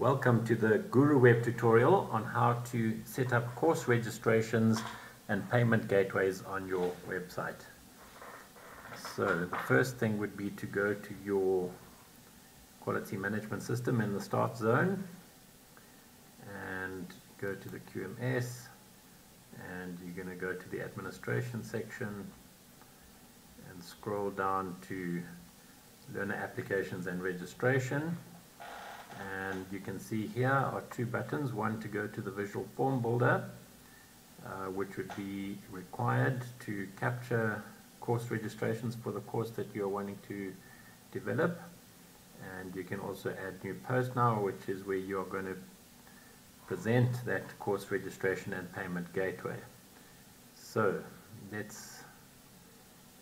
Welcome to the Guru web tutorial on how to set up course registrations and payment gateways on your website. So the first thing would be to go to your quality management system in the start zone and go to the QMS, and you're going to go to the administration section and scroll down to learner applications and registration. And you can see here are two buttons, one to go to the visual form builder, which would be required to capture course registrations for the course that you're wanting to develop. And you can also add new post now, which is where you're going to present that course registration and payment gateway. So let's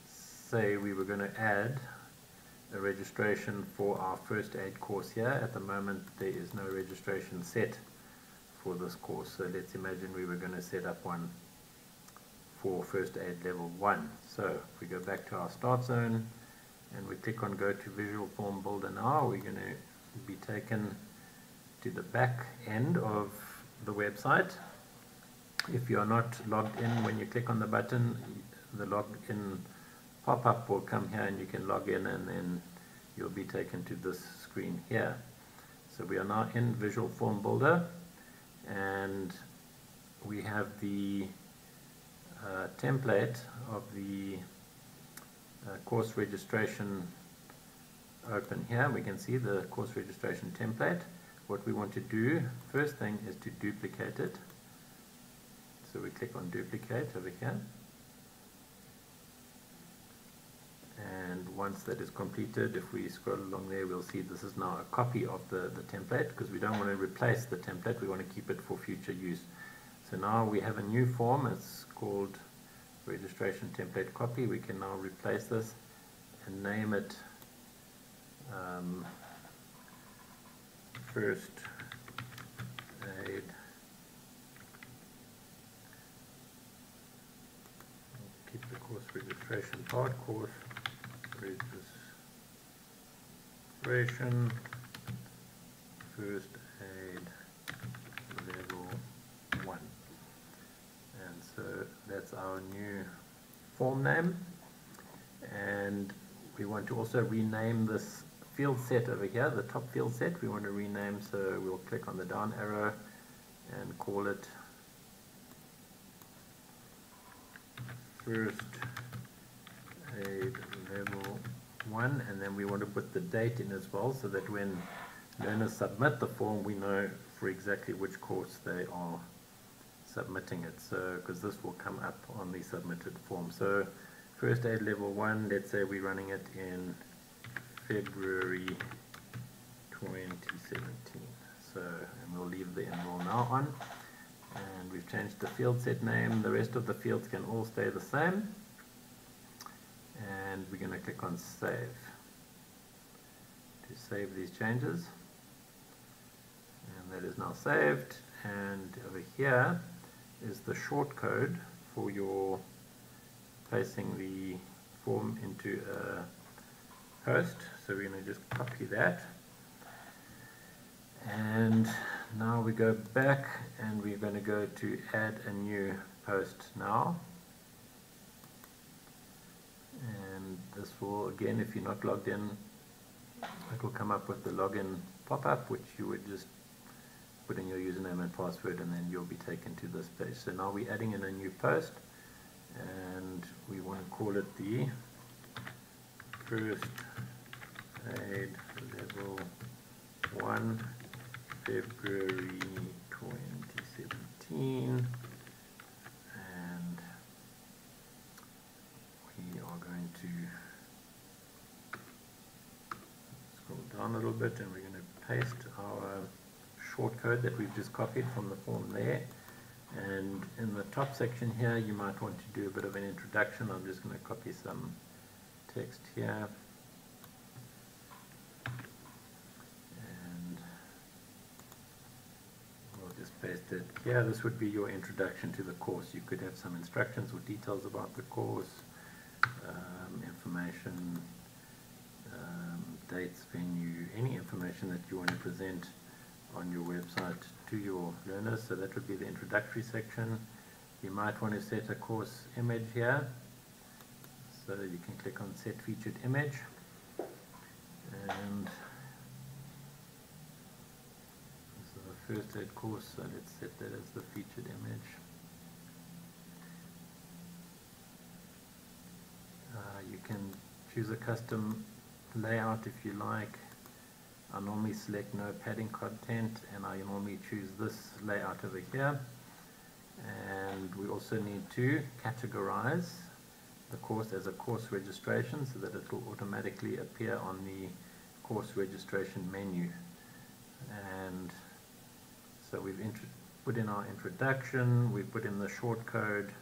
say we were going to add a registration for our first aid course here. At the moment there is no registration set for this course, so let's imagine we were going to set up one for first aid level 1. So if we go back to our start zone and we click on go to visual form builder now, we're going to be taken to the back end of the website. If you are not logged in, when you click on the button, the login pop-up will come here and you can log in, and then you'll be taken to this screen here. So we are now in Visual Form Builder, and we have the template of the course registration open here. We can see the course registration template. What we want to do, first thing, is to duplicate it. So we click on duplicate over here. And once that is completed, if we scroll along there, we'll see this is now a copy of the template, because we don't want to replace the template, we want to keep it for future use. So now we have a new form, it's called registration template copy. We can now replace this and name it first aid keep the course registration part, course registration first aid level 1. And so that's our new form name. And we want to also rename this field set over here, the top field set we want to rename, so we'll click on the down arrow and call it first aid level 1, and then we want to put the date in as well, so that when learners submit the form, we know for exactly which course they are submitting it, so because this will come up on the submitted form. So first aid level 1, let's say we're running it in February 2017. So, and we'll leave the enroll now on, and we've changed the field set name. The rest of the fields can all stay the same, and we're going to click on save to save these changes, and that is now saved. And over here is the short code for your placing the form into a post, so we're going to just copy that. And now we go back and we're going to go to add a new post now, and this will, again, if you're not logged in, it will come up with the login pop-up, which you would just put in your username and password, and then you'll be taken to this page. So now we're adding in a new post, and we want to call it the first aid level 1 February 2017, and we are going to scroll down a little bit, and we're going to paste our short code that we've just copied from the form there. And in the top section here, you might want to do a bit of an introduction. I'm just going to copy some text here, and we'll just paste it here. This would be your introduction to the course. You could have some instructions or details about the course, information, dates, venue, any information that you want to present on your website to your learners. So that would be the introductory section. You might want to set a course image here, so you can click on set featured image, and this is the first aid course, so let's set that as the featured image. You can choose a custom layout if you like. I normally select no padding content, and I normally choose this layout over here. And we also need to categorize the course as a course registration so that it will automatically appear on the course registration menu. And so we've put in our introduction, we've put in the short code,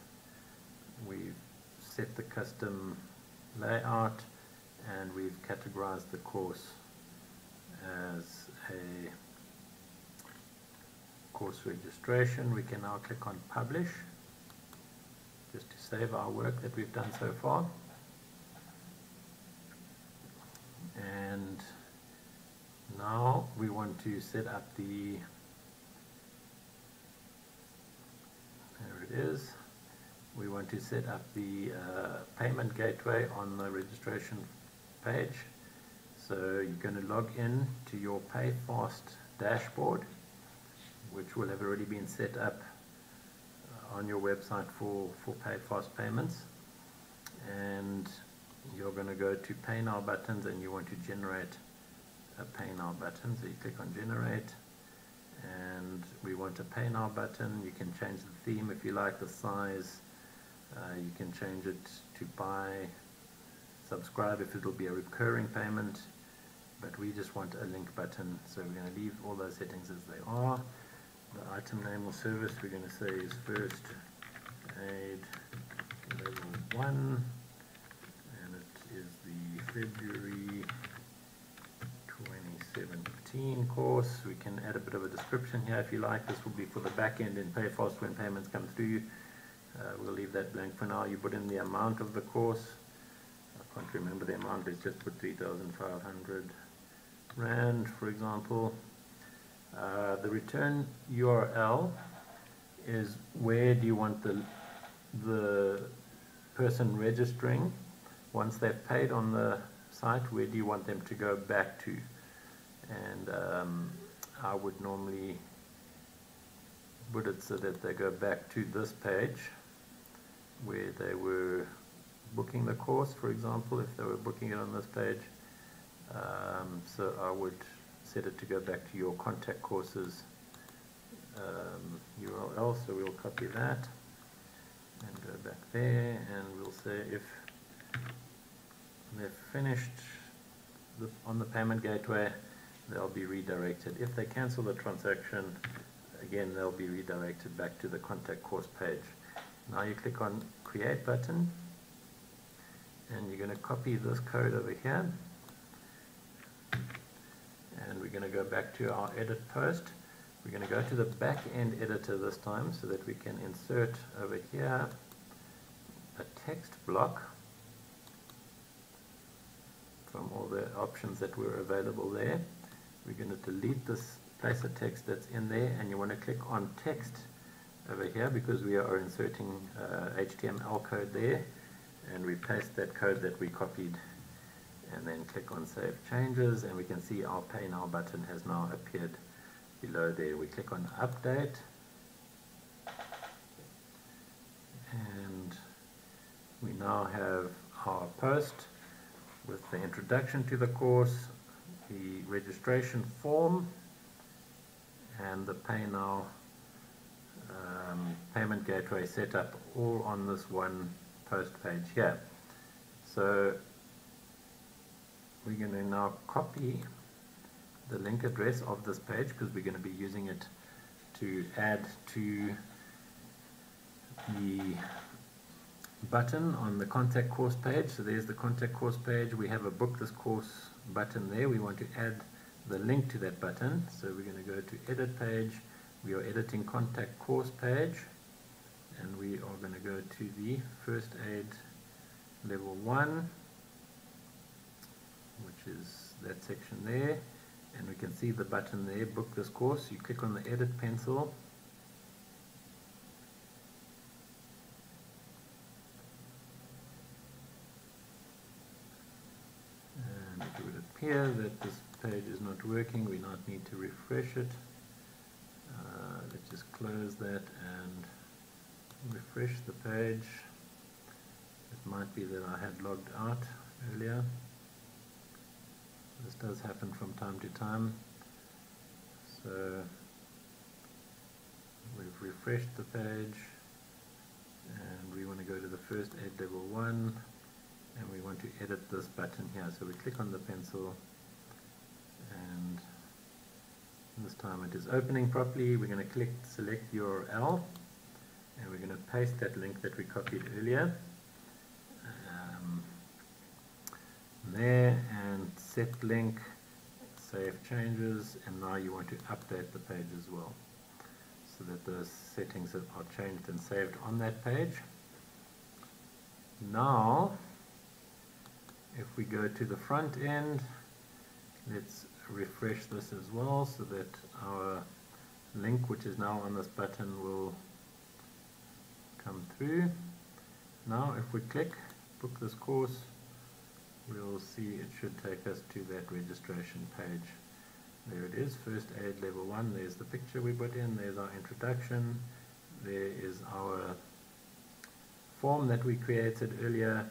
we've set the custom layout, and we've categorized the course as a course registration. We can now click on publish just to save our work that we've done so far. And now we want to set up the, there it is, we want to set up the payment gateway on the registration page. So you're going to log in to your PayFast dashboard, which will have already been set up on your website for PayFast payments. And you're going to go to Pay Now buttons, and you want to generate a Pay Now button. So you click on Generate, and we want a Pay Now button. You can change the theme if you like, the size. You can change it to buy, subscribe if it'll be a recurring payment, but we just want a link button, so we're going to leave all those settings as they are. The item name or service we're going to say is First Aid Level 1, and it is the February 2017 course. We can add a bit of a description here if you like. This will be for the back end in PayFast when payments come through. We'll leave that blank for now. You put in the amount of the course. I can't remember the amount. Let's just put 3,500 Rand, for example. The return URL is where do you want the person registering, once they've paid on the site, where do you want them to go back to? And I would normally put it so that they go back to this page where they were booking the course, for example, if they were booking it on this page. So I would set it to go back to your contact courses URL. So we'll copy that and go back there, and we'll say if they've finished on the payment gateway, they'll be redirected. If they cancel the transaction, again, they'll be redirected back to the contact course page. Now you click on Create button, and you're going to copy this code over here, and we're going to go back to our edit post. We're going to go to the back end editor this time so that we can insert over here a text block from all the options that were available there. We're going to delete this place of text that's in there, and you want to click on text over here because we are inserting HTML code there, and we paste that code that we copied, and then click on Save Changes, and we can see our Pay Now button has now appeared below there. We click on Update, and we now have our post with the introduction to the course, the registration form, and the Pay Now payment gateway setup, all on this one post page here. So we're going to now copy the link address of this page because we're going to be using it to add to the button on the contact course page. So there's the contact course page. We have a book this course button there. We want to add the link to that button. So we're going to go to edit page. We are editing contact course page, and we are going to go to the First Aid Level 1, which is that section there, and we can see the button there, book this course. You click on the edit pencil, and it would appear that this page is not working. We now need to refresh it. Let's just close that and refresh the page. It might be that I had logged out earlier. This does happen from time to time. So we've refreshed the page and we want to go to the first aid level 1 and we want to edit this button here. So we click on the pencil and this time it is opening properly. We're going to click select URL and we're going to paste that link that we copied earlier there and set link, save changes, and now you want to update the page as well so that the settings are changed and saved on that page. Now if we go to the front end, let's refresh this as well so that our link, which is now on this button, will come through. Now if we click book this course, we'll see it should take us to that registration page. There it is, first aid level 1. There's the picture we put in, there's our introduction, there is our form that we created earlier,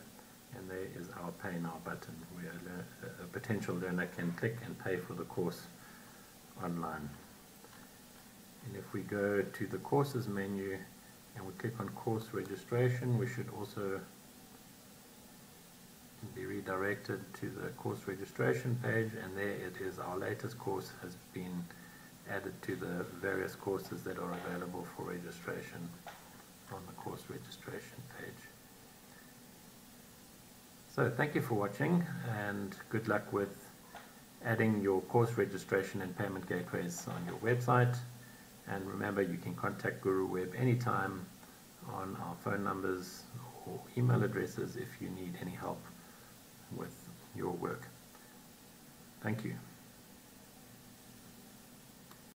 and there is our pay now button where a potential learner can click and pay for the course online. And if we go to the courses menu and we click on course registration, we should also be redirected to the course registration page, and there it is. Our latest course has been added to the various courses that are available for registration on the course registration page. So thank you for watching and good luck with adding your course registration and payment gateways on your website. And remember, you can contact Guru Web anytime on our phone numbers or email addresses if you need any help with your work. Thank you.